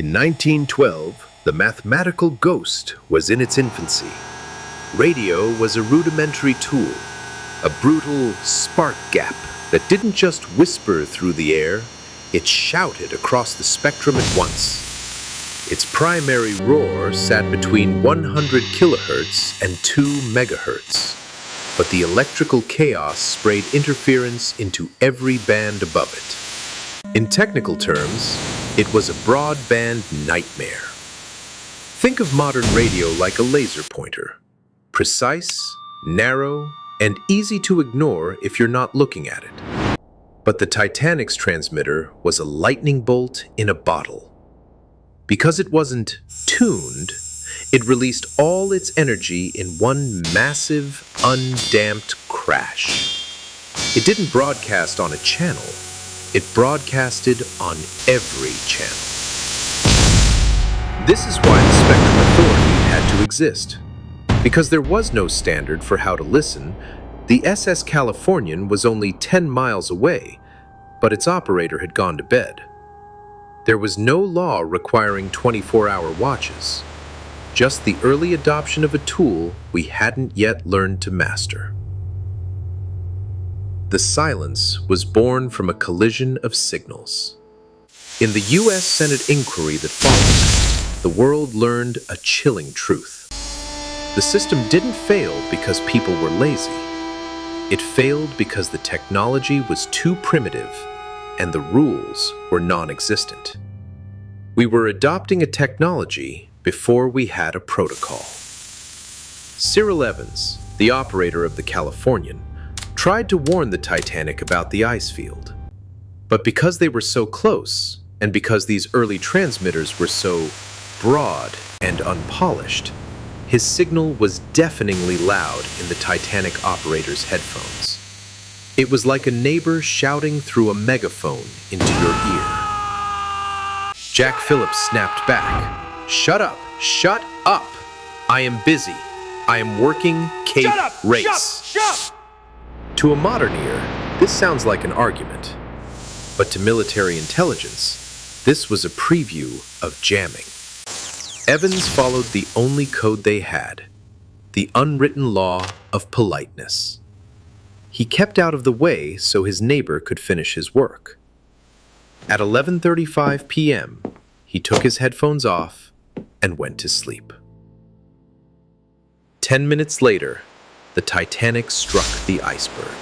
In 1912, the mathematical ghost was in its infancy. Radio was a rudimentary tool, a brutal spark gap that didn't just whisper through the air, it shouted across the spectrum at once. Its primary roar sat between 100 kilohertz and 2 megahertz, but the electrical chaos sprayed interference into every band above it. In technical terms, it was a broadband nightmare. Think of modern radio like a laser pointer. Precise, narrow, and easy to ignore if you're not looking at it. But the Titanic's transmitter was a lightning bolt in a bottle. Because it wasn't tuned, it released all its energy in one massive, undamped crash. It didn't broadcast on a channel. It broadcasted on every channel. This is why the Spectrum Authority had to exist. Because there was no standard for how to listen, the SS Californian was only 10 miles away, but its operator had gone to bed. There was no law requiring 24-hour watches, just the early adoption of a tool we hadn't yet learned to master. The silence was born from a collision of signals. In the U.S. Senate inquiry that followed, the world learned a chilling truth. The system didn't fail because people were lazy. It failed because the technology was too primitive and the rules were non-existent. We were adopting a technology before we had a protocol. Cyril Evans, the operator of the Californian, tried to warn the Titanic about the ice field. But because they were so close, and because these early transmitters were so broad and unpolished, his signal was deafeningly loud in the Titanic operator's headphones. It was like a neighbor shouting through a megaphone into your ear. Jack Phillips snapped back. "Shut up! Shut up! I am busy. I am working Cape Race." Shut! To a modern ear, this sounds like an argument. But to military intelligence, this was a preview of jamming. Evans followed the only code they had, the unwritten law of politeness. He kept out of the way so his neighbor could finish his work. At 11:35 p.m., he took his headphones off and went to sleep. 10 minutes later, the Titanic struck the iceberg.